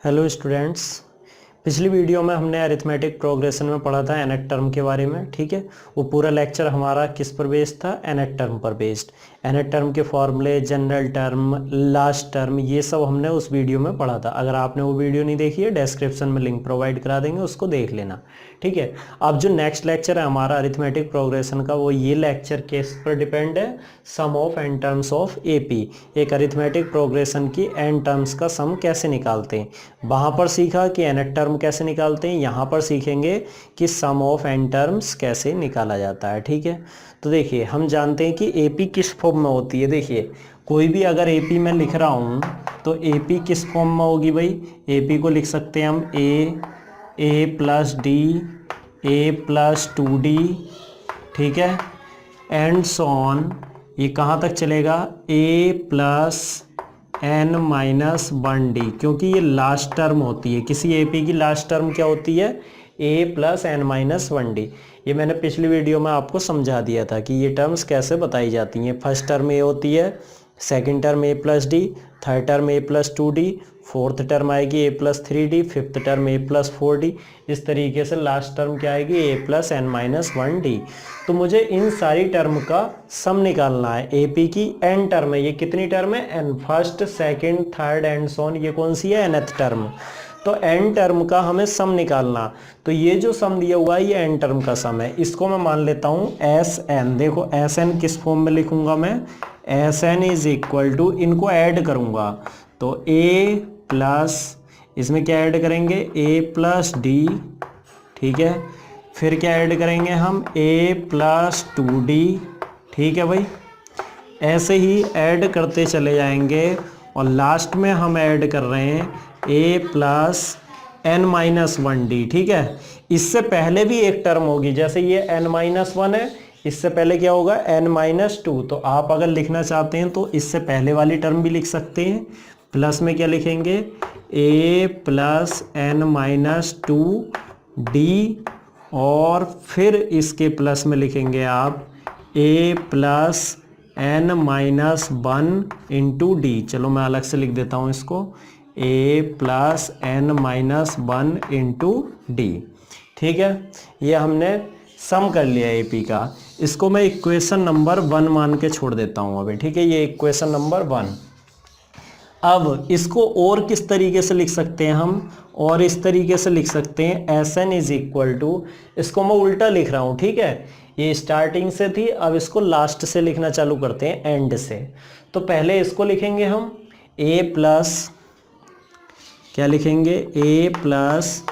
Hello students. पिछली video में हमने अरिथमेटिक प्रोग्रेशन में पढ़ा था एनथ टर्म के बारे में। ठीक है, वो पूरा लेक्चर हमारा किस पर बेस्ड था? एनथ टर्म पर बेस्ड। एनथ टर्म के फॉर्मूले, जनरल टर्म, लास्ट टर्म, ये सब हमने उस वीडियो में पढ़ा था। अगर आपने वो वीडियो नहीं देखी है, डिस्क्रिप्शन में लिंक प्रोवाइड करा देंगे, उसको देख लेना। ठीक है, अब जो नेक्स्ट लेक्चर है हमारा अरिथमेटिक प्रोग्रेशन का, वो ये लेक्चर किस पर डिपेंड है? Sum of n terms of AP. एक अरिथमेटिक प्रोग्रेशन की एन टर्म्स का सम कैसे निकालते हैं। वहाँ पर सीखा कि एनथ टर्म कैसे निकालते हैं, यहाँ पर सीखेंगे कि सम ऑफ एन टर्म्स कैसे निकाला जाता है। ठीक है, तो देखिए हम जानते हैं कि एपी किस फॉर्म में होती है। देखिए कोई भी अगर एपी में लिख रहा हूँ तो एपी किस फॉर्म में होगी भाई? एपी को लिख सकते हैं हम ए प्लस डी, ए प्लस 2d, ठीक है, एंड सो ऑन। ये कहाँ तक चलेगा? ए प्लस n माइनस 1d, क्योंकि ये लास्ट टर्म होती है। किसी एपी की लास्ट टर्म क्या होती है? a plus n minus 1d। ये मैंने पिछली वीडियो में आपको समझा दिया था कि ये टर्म्स कैसे बताई जाती हैं। फर्स्ट टर्म a होती है, second term a plus D, third term a plus 2d, fourth term आएगी a plus 3d, fifth term a plus 4d। इस तरीके से लास्ट टर्म क्या आएगी? a plus n minus 1d। तो मुझे इन सारी टर्म का सम निकालना है। एपी की n टर्म है, ये कितनी टर्म है? n। First, second, third and so on, ये कौन सी है? nth term. तो n टर्म का हमें सम निकालना। तो ये जो सम दिया हुआ है ये n टर्म का सम है। इसको मैं मान लेता हूँ Sn। देखो Sn किस फॉर्म में लिखूंगा मैं? Sn इज इक्वल टू, इनको ऐड करूंगा तो a प्लस, इसमें क्या ऐड करेंगे? a प्लस डी, ठीक है, फिर क्या ऐड करेंगे हम? a प्लस 2d, ठीक है भाई। ऐसे ही ऐड करते चले जाएंगे और लास्ट में हम ऐड कर रहे हैं a plus n minus 1d, ठीक है। इससे पहले भी एक टर्म होगी, जैसे ये n माइनस 1 है, इससे पहले क्या होगा? n minus 2। तो आप अगर लिखना चाहते हैं तो इससे पहले वाली टर्म भी लिख सकते हैं। प्लस में क्या लिखेंगे? a plus n minus 2d, और फिर इसके प्लस में लिखेंगे आप a plus n minus 1 into D. चलो मैं अलग से लिख देता हूँ इसको, a plus n minus 1 into D, ठीक है। ये हमने सम कर लिया एपी का। इसको मैं इक्वेशन नंबर 1 मान के छोड़ देता हूँ अभी, ठीक है। ये इक्वेशन नंबर 1। अब इसको और किस तरीके से लिख सकते हैं हम? और इस तरीके से लिख सकते हैं Sn इज इक्वल टू, इसको मैं उल्टा लिख रहा हूँ, ठीक है। ये स्टार्टिंग से थी, अब इसको लास्ट से लिखना चालू करते हैं, एंड से। तो पहले इसको लिखेंगे हम a प्लस, क्या लिखेंगे? a plus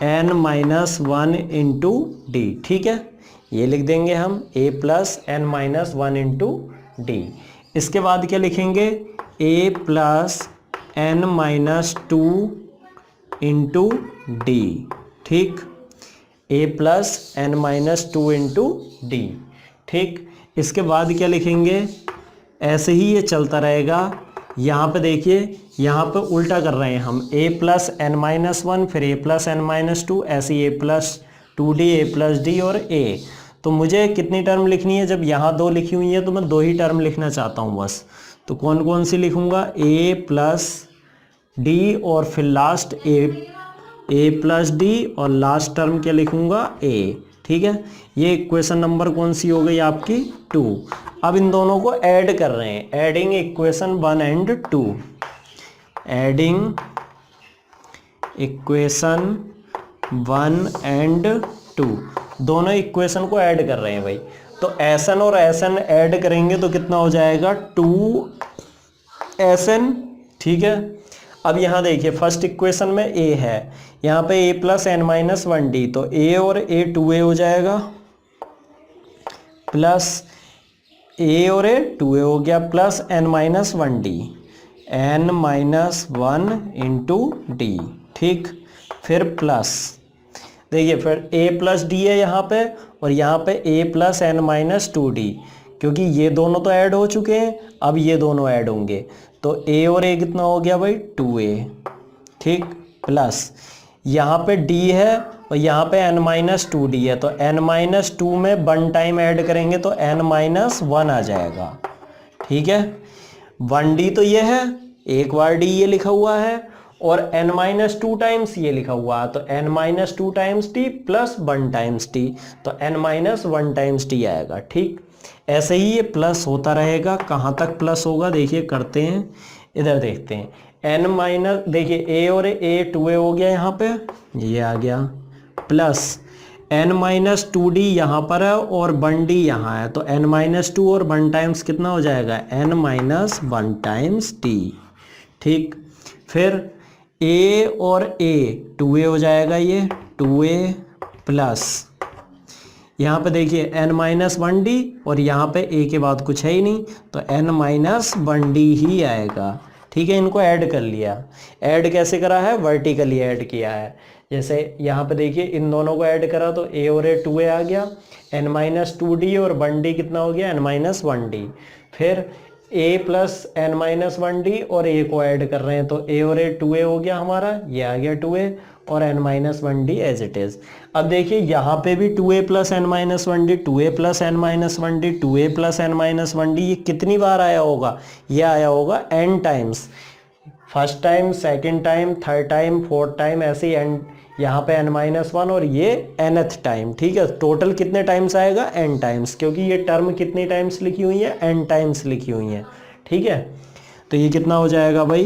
n minus 1 into D, ठीक है। ये लिख देंगे हम a plus n minus 1 into D. इसके बाद क्या लिखेंगे? a plus n minus 2 into D, ठीक। a plus n minus 2 into D, ठीक। इसके बाद क्या लिखेंगे? ऐसे ही ये चलता रहेगा। यहाँ पे देखिए, यहाँ पे उल्टा कर रहे हैं हम, a प्लस n माइनस 1, फिर a प्लस n माइनस 2, ऐसे a plus 2d, a plus D और a। तो मुझे कितनी टर्म लिखनी है? जब यहाँ 2 लिखी हुई है तो मैं 2 ही टर्म लिखना चाहता हूँ बस। तो कौन कौन सी लिखूँगा? a प्लस डी और फिर लास्ट a प्लस डी, और लास्ट टर्म क्या लिखूँगा? a, ठीक है। ये इक्वेशन नंबर कौन सी हो गई आपकी? 2। अब इन दोनों को ऐड कर रहे हैं, adding equation 1 and 2, adding equation 1 and 2, दोनों इक्वेशन को ऐड कर रहे हैं भाई। तो Sn और Sn ऐड करेंगे तो कितना हो जाएगा? 2Sn, ठीक है। अब यहाँ देखिए फर्स्ट इक्वेशन में a है, यहाँ पे a plus n minus 1d, तो a और a 2a हो जाएगा, प्लस a और a 2a हो गया, plus n minus 1d, n minus 1 into D, ठीक। फिर प्लस, देखिए फिर a प्लस डी है यहाँ पे, और यहाँ पे a plus n minus 2d, क्योंकि ये दोनों तो ऐड हो चुके हैं, अब ये दोनों ऐड होंगे। तो a और a कितना हो गया भाई? 2a, ठीक। प्लस यहाँ पे d है और यहाँ पे n माइनस 2d है, तो n माइनस 2 में 1 टाइम ऐड करेंगे तो n माइनस 1 आ जाएगा, ठीक है। 1d तो ये है, एक बार d ये लिखा हुआ है, और n माइनस टू टाइम्स ये लिखा हुआ है, तो n minus two times T plus 1 times T, तो n माइनस 1 टाइम्स टी आएगा। ठीक, ऐसे ही ये प्लस होता रहेगा। कहाँ तक प्लस होगा देखिए, करते हैं, इधर देखते हैं। n माइनस, देखिए a और a 2a हो गया, यहाँ पे ये आ गया, plus n minus two D यहाँ पर है और 1d यहाँ है, तो n माइनस टू और 1 टाइम्स कितना हो जाएगा, n माइनस 1 टाइम्स टी। ठीक, फिर a और a 2a हो जाएगा, ये 2a प्लस यहाँ पे देखिए n माइनस 1d और यहाँ पे a के बाद कुछ है ही नहीं, तो n माइनस 1d ही आएगा। ठीक है, इनको ऐड कर लिया। ऐड कैसे करा है, वर्टिकली ऐड किया है। जैसे यहाँ पे देखिए, इन दोनों को ऐड करा तो a और a 2a आ गया, n माइनस 2d और 1d कितना हो गया, n माइनस 1d। फिर a plus n minus 1d और a को ऐड कर रहे हैं, तो a और a 2a हो गया हमारा, ये आ गया 2a और n minus 1d as it is. अब देखिए यहाँ पे भी 2a plus n minus 1d, 2a plus n minus 1d, 2a plus n minus 1d, ये कितनी बार आया होगा, ये आया होगा n times. First time, second time, third time, fourth time, ऐसे ही n, यहाँ पे n माइनस 1 और ये nth टाइम। ठीक है, टोटल कितने टाइम्स आएगा, n टाइम्स, क्योंकि ये टर्म कितनी टाइम्स लिखी हुई है, n टाइम्स लिखी हुई है। ठीक है, तो ये कितना हो जाएगा भाई,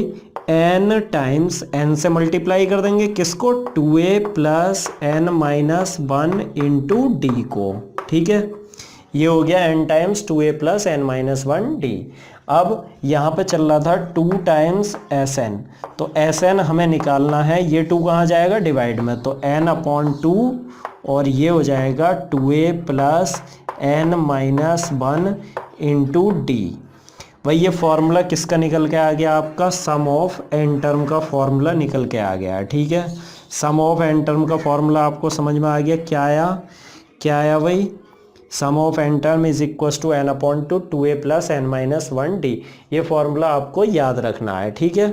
n टाइम्स, n से मल्टीप्लाई कर देंगे किसको, 2a plus n minus 1 into D को। ठीक है, ये हो गया n times 2a plus n minus 1d। अब यहाँ पे चल रहा था 2 टाइम्स Sn, तो Sn हमें निकालना है, ये 2 कहाँ जाएगा, डिवाइड में, तो n अपॉन 2 और ये हो जाएगा 2a plus n minus 1 into d. भाई ये फॉर्मूला किसका निकल के आ गया, आपका सम ऑफ n टर्म का फॉर्मूला निकल के आ गया है। ठीक है, सम ऑफ n टर्म का फॉर्मूला आपको समझ में आ गया, क्या आया भाई, sum of n term is equal to n upon 2a plus n minus 1d। ये फॉर्मूला आपको याद रखना है। ठीक है,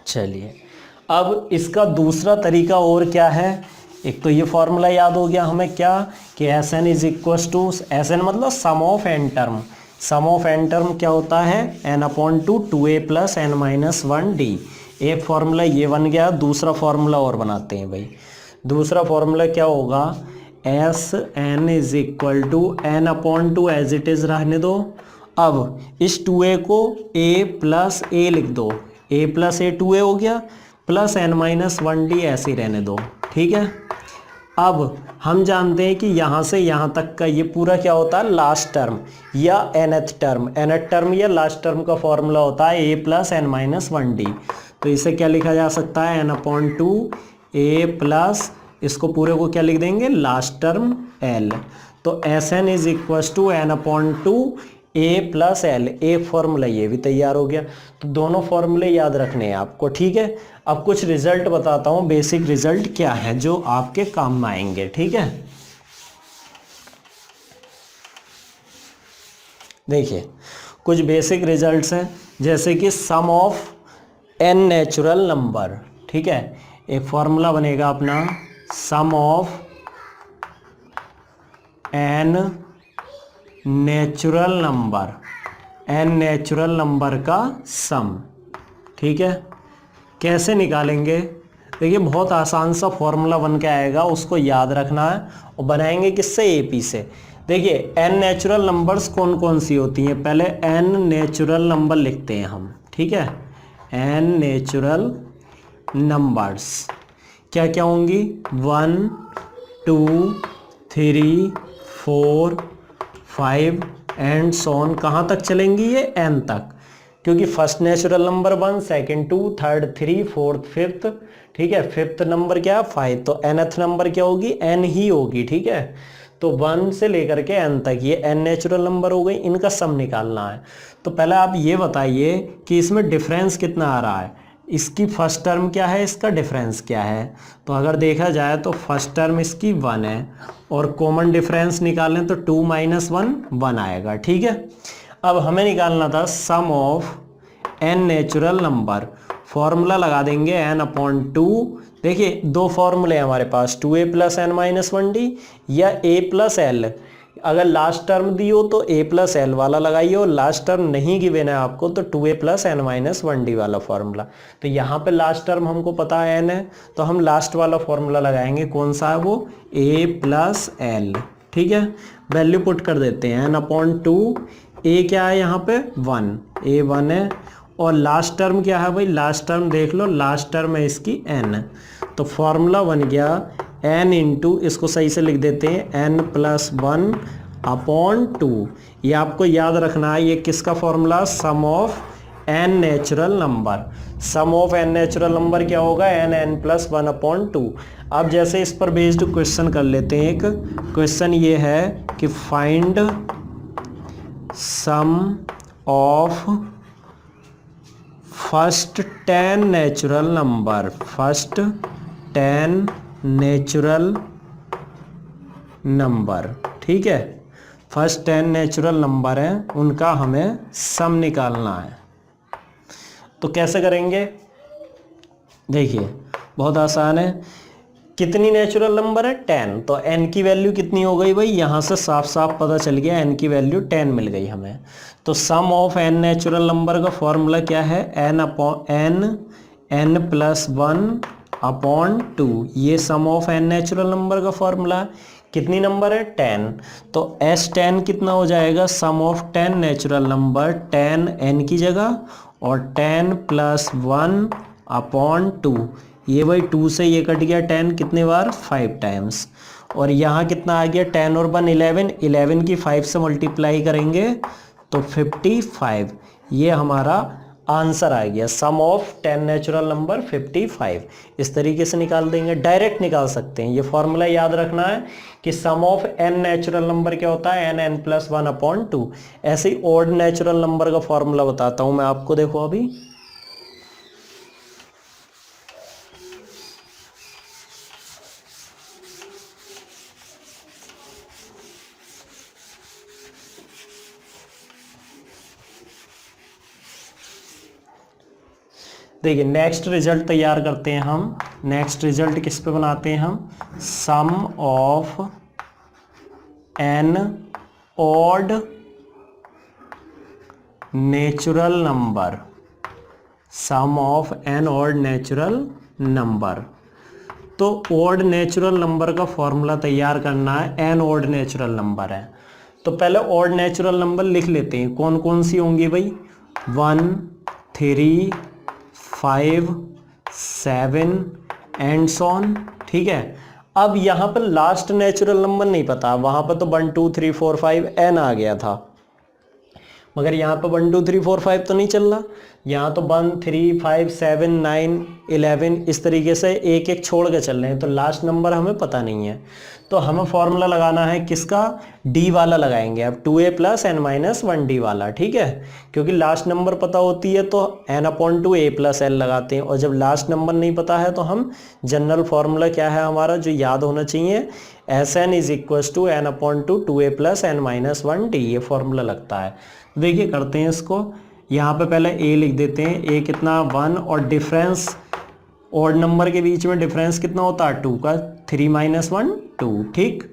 चलिए अब इसका दूसरा तरीका और क्या है। एक तो ये फॉर्मूला याद हो गया हमें, क्या कि Sn is equal to, Sn मतलब sum of n term, sum of n term क्या होता है, n upon 2a plus n minus 1d। एक फॉर्मूला ये बन गया, दूसरा फॉर्मूला और बनाते हैं भाई। दूसरा फॉर्मूला क्या होगा, Sn is equal to n upon 2 as it is रहने दो। अब इस 2a को a प्लस a लिख दो, a प्लस a 2a हो गया, प्लस n माइनस 1d ऐसे ही रहने दो। ठीक है, अब हम जानते हैं कि यहाँ से यहाँ तक का ये पूरा क्या होता है, लास्ट टर्म या nth टर्म, nth टर्म या लास्ट टर्म का फॉर्मूला होता है a plus n minus 1d। तो इसे क्या लिखा जा सकता है, n अपॉन 2 a प्लस, इसको पूरे को क्या लिख देंगे, लास्ट टर्म l। तो Sn is equal to n upon 2 a plus l। एक फॉर्मूला ये भी तैयार हो गया। तो दोनों फॉर्मूले याद रखने हैं आपको। ठीक है, अब कुछ रिजल्ट बताता हूँ, बेसिक रिजल्ट क्या है जो आपके काम में आएंगे। ठीक है, देखिए कुछ बेसिक रिजल्ट्स हैं, जैसे कि sum of n natural number. ठीक है, एक फॉर्मूला बनेगा अपना, sum of n natural number, n natural number का सम। ठीक है, कैसे निकालेंगे, देखिए बहुत आसान सा फॉर्मूला बन के आएगा, उसको याद रखना है। और बनाएंगे किससे, AP से। देखिए n नेचुरल नंबर्स कौन कौन सी होती हैं, पहले n नेचुरल नंबर लिखते हैं हम। ठीक है, n नेचुरल नंबर्स क्या क्या होंगी, 1 2 3 4 5 एंड सो ऑन। कहाँ तक चलेंगी ये, n तक, क्योंकि first natural number 1, second 2, third 3, fourth 5th। ठीक है, 5th नंबर क्या है, 5, तो nth नंबर क्या होगी, n ही होगी। ठीक है, तो 1 से लेकर के n तक ये n नेचुरल नंबर हो गई, इनका सम निकालना है। तो पहले आप ये बताइए कि इसमें डिफरेंस कितना आ रहा है, इसकी फर्स्ट टर्म क्या है, इसका डिफरेंस क्या है। तो अगर देखा जाए तो फर्स्ट टर्म इसकी 1 है और कॉमन डिफरेंस निकालें तो 2 माइनस 1 1 आएगा। ठीक है, अब हमें निकालना था sum of n natural number. Formula लगा देंगे n अपॉन 2। देखिए दो फॉर्मूले हैं हमारे पास, 2a plus n minus 1d या a प्लस l। अगर लास्ट टर्म दी हो तो a प्लस एल वाला लगाइए, और लास्ट टर्म नहीं गिवन है आपको तो 2a plus n minus 1d वाला फॉर्मूला। तो यहाँ पे लास्ट टर्म हमको पता है n है, तो हम लास्ट वाला फॉर्मूला लगाएंगे। कौन सा है वो? a plus L. ठीक है, वैल्यू पुट कर देते हैं n अपॉन 2। a क्या है यहाँ पे? 1, a 1 है। और लास्ट टर्म क्या है भाई? लास्ट टर्म देख लो, लास्ट टर्म है इसकी n। तो फॉर्मूला बन गया n इंटू, इसको सही से लिख देते हैं, n प्लस 1 अपॉन 2। ये आपको याद रखना है, ये किसका formula? Sum of n natural number. Sum of n natural number क्या होगा? n plus 1 upon 2। अब जैसे इस पर बेस्ड क्वेश्चन कर लेते हैं। एक क्वेश्चन ये है कि find sum of first 10 natural number. First 10 natural number, ठीक है, फर्स्ट 10 नेचुरल नंबर हैं, उनका हमें सम निकालना है। तो कैसे करेंगे? देखिए बहुत आसान है। कितनी नेचुरल नंबर है? 10। तो n की वैल्यू कितनी हो गई भाई? यहाँ से साफ साफ पता चल गया, n की वैल्यू 10 मिल गई हमें। तो sum of n natural number का फॉर्मूला क्या है? n plus 1 upon 2। ये सम ऑफ n नेचुरल नंबर का फॉर्मूला। कितनी नंबर है? 10। तो S10 कितना हो जाएगा? सम ऑफ 10 नेचुरल नंबर, 10 n की जगह और 10 प्लस 1 अपॉन 2। ये भाई 2 से ये कट गया 10 कितने बार? 5 टाइम्स। और यहाँ कितना आ गया? 10 और 1 11, 11 की 5 से मल्टीप्लाई करेंगे तो 55। ये हमारा आंसर आ गया, सम ऑफ 10 नेचुरल नंबर 55। इस तरीके से निकाल देंगे, डायरेक्ट निकाल सकते हैं। ये फॉर्मूला याद रखना है कि sum of n natural number क्या होता है? n plus 1 upon 2। ऐसे ही ऑड नेचुरल नंबर का फॉर्मूला बताता हूं मैं आपको, देखो अभी। देखिए नेक्स्ट रिजल्ट तैयार करते हैं हम। नेक्स्ट रिजल्ट किस पे बनाते हैं हम? Sum of n odd natural number. Sum of n odd natural number. तो ऑड नेचुरल नंबर का फॉर्मूला तैयार करना है, एन ऑड नेचुरल नंबर है। तो पहले ऑड नेचुरल नंबर लिख लेते हैं। कौन कौन सी होंगी भाई? 1, 3, 5, 7 एंड सो ऑन। ठीक है, अब यहाँ पर लास्ट नेचुरल नंबर नहीं पता, वहाँ पर तो 1 2 3 4 5 n आ गया था, मगर यहाँ पर 1 2 3 4 5 तो नहीं चल रहा। यहाँ तो 1 3 5 7 9 11 इस तरीके से एक एक छोड़ के चल रहे हैं, तो लास्ट नंबर हमें पता नहीं है। तो हमें फॉर्मूला लगाना है किसका? d वाला लगाएंगे अब, 2a plus n minus 1d वाला। ठीक है, क्योंकि लास्ट नंबर पता होती है तो n upon 2 a plus L लगाते हैं, और जब लास्ट नंबर नहीं पता है तो हम जनरल फॉर्मूला क्या है हमारा जो याद होना चाहिए, Sn is equal to n upon 2 a plus n minus 1d। ये फॉर्मूला लगता है। देखिए करते हैं इसको। यहाँ पे पहले a लिख देते हैं। a कितना? 1, और डिफरेंस ऑड नंबर के बीच में डिफरेंस कितना होता है? 2 का, 3 माइनस 1 2। ठीक,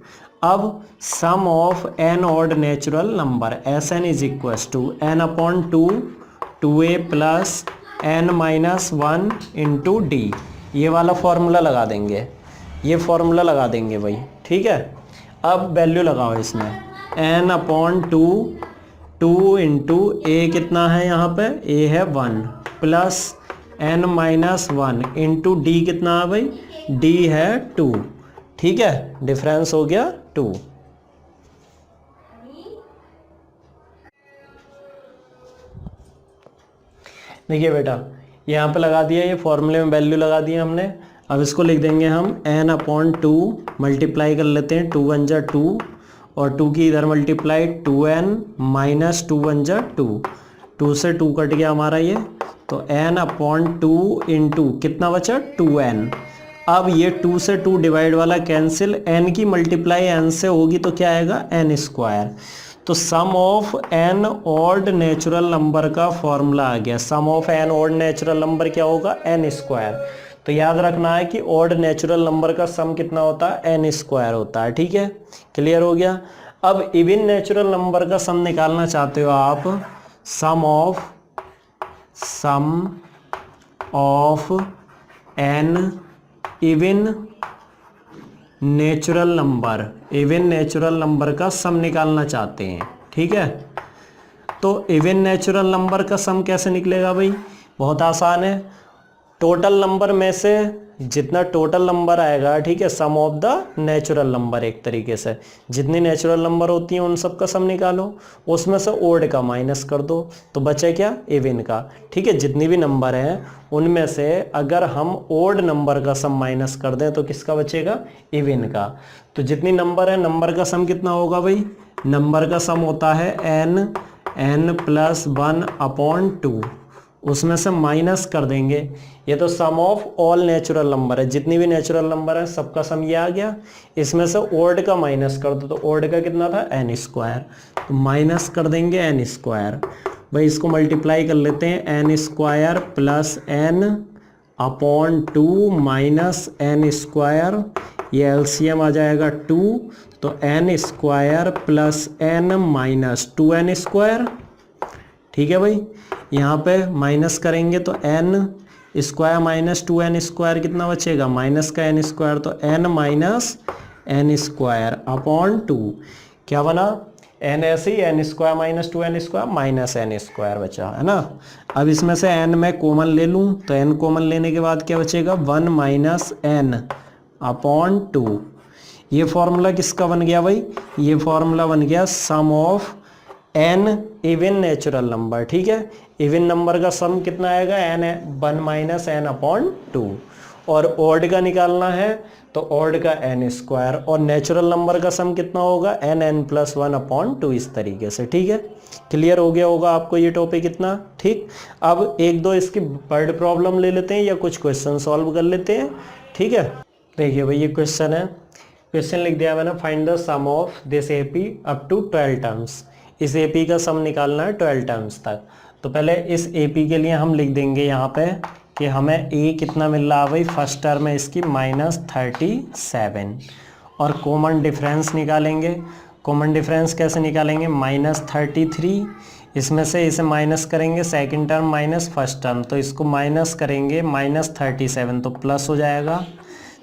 अब sum of n odd natural number Sn is equal to n upon 2a plus n minus 1 into d. ये वाला फॉर्मूला लगा देंगे, ये फॉर्मूला लगा देंगे भाई। ठीक है, अब वैल्यू लगाओ इसमें, n अपॉन 2 इंटू a कितना है यहाँ पे? a है 1 plus n minus 1 into D कितना है भाई? d है 2। ठीक है, डिफरेंस हो गया 2। देखिए बेटा यहाँ पे लगा दिया, ये फॉर्मूले में वैल्यू लगा दिया हमने। अब इसको लिख देंगे हम n अपॉन 2 मल्टीप्लाई कर लेते हैं, 2 1 जा 2 और 2 की इधर मल्टीप्लाई 2n माइनस 2 1 जा 2, 2 से 2 कट गया हमारा ये, तो n अपॉन 2 इंटू कितना बचा? 2n। अब ये 2 से 2 डिवाइड वाला कैंसिल, n की मल्टीप्लाई n से होगी तो क्या आएगा? n square. तो sum of n odd natural number का फॉर्मूला आ गया। Sum of n odd natural number क्या होगा? n square. तो याद रखना है कि ऑड नेचुरल नंबर का सम कितना होता है? n स्क्वायर होता है। ठीक है, क्लियर हो गया। अब इवन नेचुरल नंबर का सम निकालना चाहते हो आप, sum of an even natural number का सम निकालना चाहते हैं, ठीक है। तो इवन नेचुरल नंबर का सम कैसे निकलेगा भाई, बहुत आसान है। टोटल नंबर में से जितना टोटल नंबर आएगा, ठीक है, sum of the natural number, एक तरीके से जितनी नेचुरल नंबर होती हैं उन सब का सम निकालो, उसमें से ओड का माइनस कर दो, तो बचे क्या, इवन का, ठीक है। जितनी भी नंबर हैं उनमें से अगर हम ओड नंबर का सम माइनस कर दें तो किसका बचेगा, इवन का। तो जितनी नंबर है, नंबर का सम कितना होगा भाई, नंबर का सम होता है n प्लस 1/2, उसमें से माइनस कर देंगे, ये तो sum of all natural number है, जितनी भी नेचुरल नंबर है सबका सम ये आ गया। इसमें से ओड का माइनस कर दो, तो ओड का कितना था, n², तो माइनस कर देंगे n²। भाई इसको मल्टीप्लाई कर लेते हैं, n² plus n/2 minus n², ये एलसीएम आ जाएगा 2, तो n² plus n minus 2n², ठीक है भाई। यहाँ पे माइनस करेंगे तो n² माइनस 2n² कितना बचेगा, माइनस का n², तो n माइनस n²/2 क्या बना, n ऐसे ही n² minus 2n² minus n² बचा, है ना। अब इसमें से n मैं कॉमन ले लूँ, तो n कॉमन लेने के बाद क्या बचेगा, 1 माइनस n/2। ये फॉर्मूला किसका बन गया भाई, ये फॉर्मूला बन गया sum of n even natural number, ठीक है। इवन नंबर का सम कितना आएगा, n 1 माइनस n/2, और ऑड का निकालना है तो ऑड का n², और नेचुरल नंबर का सम कितना होगा, n प्लस 1/2, इस तरीके से, ठीक है। क्लियर हो गया होगा आपको ये टॉपिक इतना, ठीक। अब एक दो इसकी वर्ड प्रॉब्लम ले लेते हैं या कुछ क्वेश्चन सॉल्व कर लेते हैं, ठीक है। देखिए भाई ये क्वेश्चन है, क्वेश्चन लिख दिया मैंने, find the sum of this AP up to 12 terms. इस एपी का सम निकालना है 12 टर्म्स तक। तो पहले इस एपी के लिए हम लिख देंगे यहाँ पे कि हमें ए कितना मिल रहा है भाई, फर्स्ट टर्म है इसकी -37, और कॉमन डिफरेंस निकालेंगे। कॉमन डिफरेंस कैसे निकालेंगे, -33, इसमें से इसे माइनस करेंगे, second term minus first term, तो इसको माइनस करेंगे, -37 तो प्लस हो जाएगा,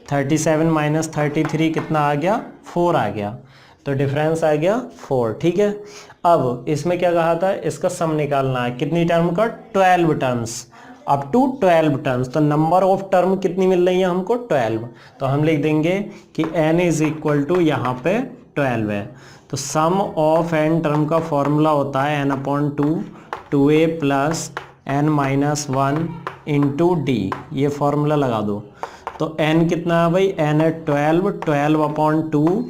37 माइनस 33 कितना आ गया, 4 आ गया, तो डिफरेंस आ गया 4, ठीक है। अब इसमें क्या कहा था, इसका सम निकालना है, कितनी टर्म का, 12 टर्म्स, अप टू 12 टर्म्स। तो नंबर ऑफ टर्म कितनी मिल रही है हमको, 12, तो हम लिख देंगे कि n इज इक्वल टू यहाँ पे 12 है। तो सम ऑफ n टर्म का फॉर्मूला होता है n/2 2a plus n-1 into d, ये फॉर्मूला लगा दो। तो n कितना है भाई, n है 12/2,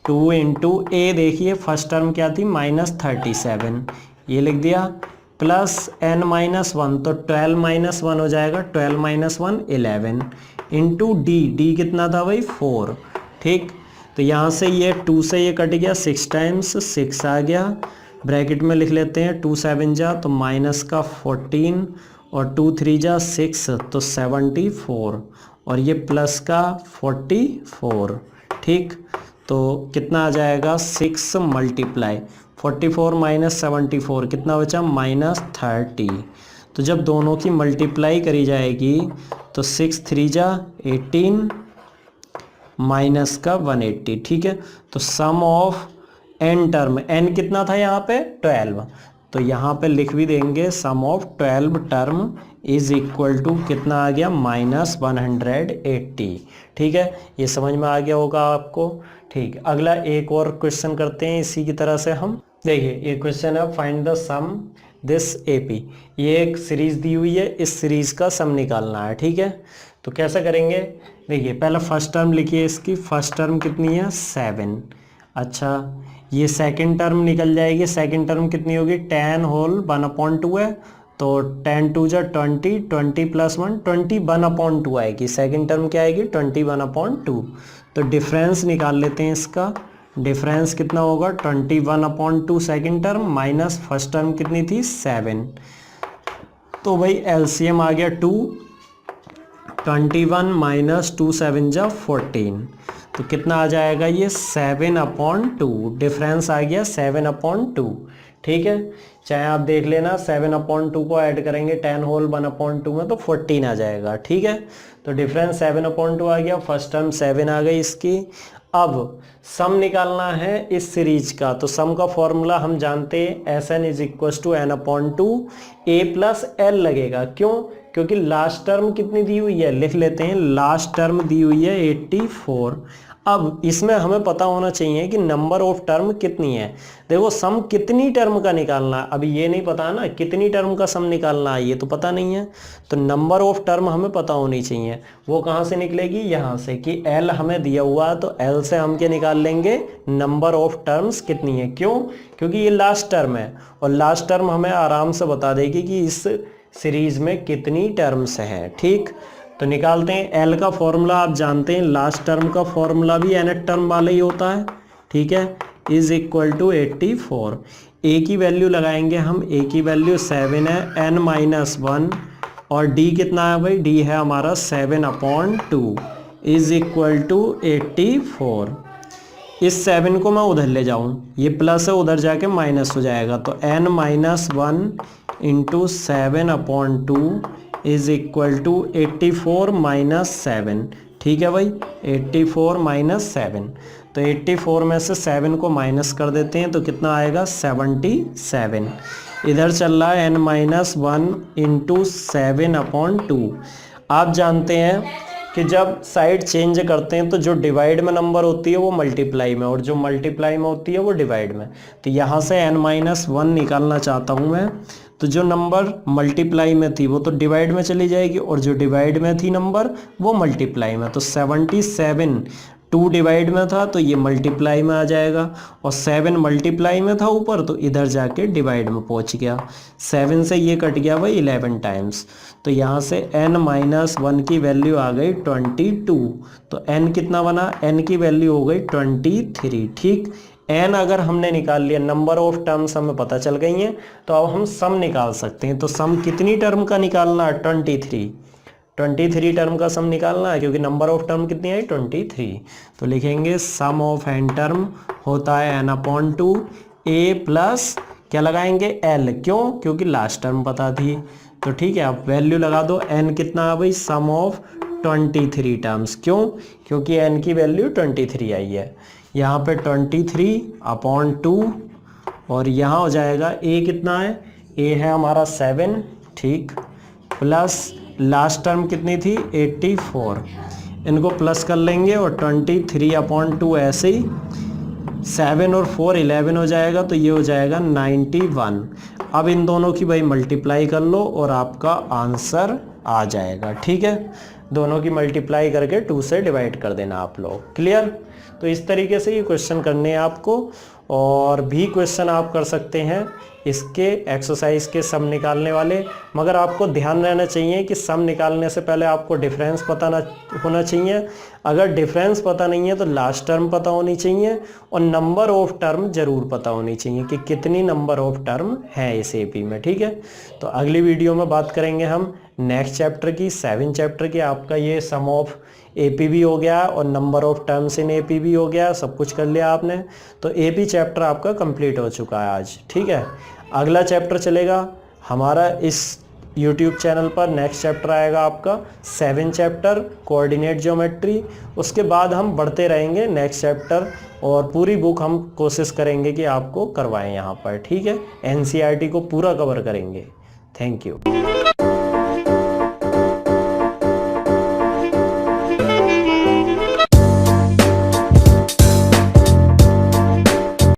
2 इंटू ए, देखिए फर्स्ट टर्म क्या थी, -37, ये लिख दिया, प्लस n-1, तो 12 - 1 हो जाएगा, 12 - 1 11, इंटू डी कितना था भाई, 4, ठीक। तो यहाँ से ये 2 से ये कट गया, 6 टाइम्स 6 आ गया, ब्रैकेट में लिख लेते हैं, 2 7 जा तो माइनस का 14, और 2 3 जा 6, तो 74, और ये प्लस का 44, ठीक। तो कितना आ जाएगा, 6 मल्टीप्लाई 44 माइनस 74 कितना बचा, -30। तो जब दोनों की मल्टीप्लाई करी जाएगी तो 6 3 जा 18 माइनस का 180, ठीक है। तो sum of n term, n कितना था यहाँ पे, 12, तो यहाँ पे लिख भी देंगे sum of 12 term is equal to कितना आ गया, -180, ठीक है। ये समझ में आ गया होगा आपको, ठीक। अगला एक और क्वेश्चन करते हैं इसी की तरह से हम। देखिए ये क्वेश्चन है, find the sum this AP, ये एक सीरीज दी हुई है, इस सीरीज का सम निकालना है, ठीक है। तो कैसे करेंगे, देखिए पहले फर्स्ट टर्म लिखिए, इसकी फर्स्ट टर्म कितनी है, 7, अच्छा ये सेकंड टर्म निकल जाएगी, सेकंड टर्म कितनी होगी, 10 होल 1/2 है, तो 10 2 जा 20, 20 प्लस 1 20 1/2 आएगी, सेकंड टर्म क्या आएगी, 20 1/2। तो डिफरेंस निकाल लेते हैं इसका, डिफरेंस कितना होगा, 21/2 second term minus first term कितनी थी, 7, तो भाई एलसीएम आ गया 2, 21 माइनस 2 7 जा 14, तो कितना आ जाएगा ये 7/2, डिफरेंस आ गया 7/2। ठीक है, चाहे आप देख लेना 7/2 को ऐड करेंगे 10 होल 1/2 में तो 14 आ जाएगा। ठीक है, तो डिफरेंस 7/2 आ गया, फर्स्ट टर्म 7 आ गई इसकी। अब सम निकालना है इस सीरीज का, तो सम का फॉर्मूला हम जानते हैं Sn = n/2 a plus L लगेगा। क्यों? क्योंकि लास्ट टर्म कितनी दी हुई है, लिख लेते हैं, लास्ट टर्म दी हुई है 84। अब इसमें हमें पता होना चाहिए कि नंबर ऑफ टर्म कितनी है। देखो सम कितनी टर्म का निकालना है, अभी ये नहीं पता ना कितनी टर्म का सम निकालना है, ये तो पता नहीं है। तो नंबर ऑफ टर्म हमें पता होनी चाहिए। वो कहाँ से निकलेगी, यहाँ से, कि एल हमें दिया हुआ है, तो एल से हम क्या निकाल लेंगे, नंबर ऑफ टर्म्स कितनी है। क्यों? क्योंकि ये लास्ट टर्म है और लास्ट टर्म हमें आराम से बता देगी कि इस सीरीज में कितनी टर्म्स हैं। ठीक, तो निकालते हैं। एल का फॉर्मूला आप जानते हैं, लास्ट टर्म का फॉर्मूला भी nth टर्म वाला ही होता है। ठीक है, = 84। ए की वैल्यू लगाएंगे हम, ए की वैल्यू 7 है, n-1 और डी कितना है भाई, डी है हमारा 7/2 = 84। इस 7 को मैं उधर ले जाऊं, ये प्लस है, उधर जाके माइनस हो जाएगा, तो n-1 × 7/2 = 84 - 7। ठीक है भाई, 84 - 7, तो 84 में से 7 को माइनस कर देते हैं तो कितना आएगा, 77। इधर चल रहा है n-1 × 7/2। आप जानते हैं कि जब साइड चेंज करते हैं तो जो डिवाइड में नंबर होती है वो मल्टीप्लाई में, और जो मल्टीप्लाई में होती है वो डिवाइड में। तो यहाँ से n-1 निकालना चाहता हूँ मैं, तो जो नंबर मल्टीप्लाई में थी वो तो डिवाइड में चली जाएगी, और जो डिवाइड में थी नंबर वो मल्टीप्लाई में। तो 77 2 डिवाइड में था तो ये मल्टीप्लाई में आ जाएगा, और 7 मल्टीप्लाई में था ऊपर तो इधर जाके डिवाइड में पहुंच गया। 7 से ये कट गया भाई 11 टाइम्स, तो यहाँ से n-1 की वैल्यू आ गई 22। तो n कितना बना, n की वैल्यू हो गई 23। ठीक, n अगर हमने निकाल लिया, नंबर ऑफ टर्म्स हमें पता चल गई हैं, तो अब हम सम निकाल सकते हैं। तो सम कितनी टर्म का निकालना है, 23 टर्म का सम निकालना है, क्योंकि नंबर ऑफ टर्म कितनी आई, 23। तो लिखेंगे सम ऑफ n टर्म होता है n/2 a प्लस क्या लगाएंगे, l। क्यों? क्योंकि लास्ट टर्म पता थी। तो ठीक है, आप वैल्यू लगा दो, n कितना है भाई, सम ऑफ 23 टर्म्स। क्यों? क्योंकि n की वैल्यू 23 आई है। यहाँ पे 23/2 और यहाँ हो जाएगा a कितना है, a है हमारा 7। ठीक, प्लस लास्ट टर्म कितनी थी, 84। इनको प्लस कर लेंगे और 23/2 ऐसे ही, 7 और 4 11 हो जाएगा, तो ये हो जाएगा 91। अब इन दोनों की भाई मल्टीप्लाई कर लो और आपका आंसर आ जाएगा। ठीक है, दोनों की मल्टीप्लाई करके 2 से डिवाइड कर देना आप लोग। क्लियर? तो इस तरीके से ये क्वेश्चन करने हैं आपको, और भी क्वेश्चन आप कर सकते हैं इसके एक्सरसाइज के सम निकालने वाले, मगर आपको ध्यान रहना चाहिए कि सम निकालने से पहले आपको डिफरेंस पता ना होना चाहिए। अगर डिफरेंस पता नहीं है तो लास्ट टर्म पता होनी चाहिए, और नंबर ऑफ टर्म ज़रूर पता होनी चाहिए कि कितनी नंबर ऑफ टर्म है इस एपी में। ठीक है, तो अगली वीडियो में बात करेंगे हम नेक्स्ट चैप्टर की, 7 चैप्टर की। आपका ये सम ऑफ एपी भी हो गया और number of terms in AP भी हो गया, सब कुछ कर लिया आपने। तो एपी चैप्टर आपका कंप्लीट हो चुका है आज। ठीक है, अगला चैप्टर चलेगा हमारा इस YouTube चैनल पर। नेक्स्ट चैप्टर आएगा आपका 7 चैप्टर कोऑर्डिनेट ज्योमेट्री। उसके बाद हम बढ़ते रहेंगे नेक्स्ट चैप्टर, और पूरी बुक हम कोशिश करेंगे कि आपको करवाएं यहाँ पर। ठीक है, NCERT को पूरा कवर करेंगे। Thank you.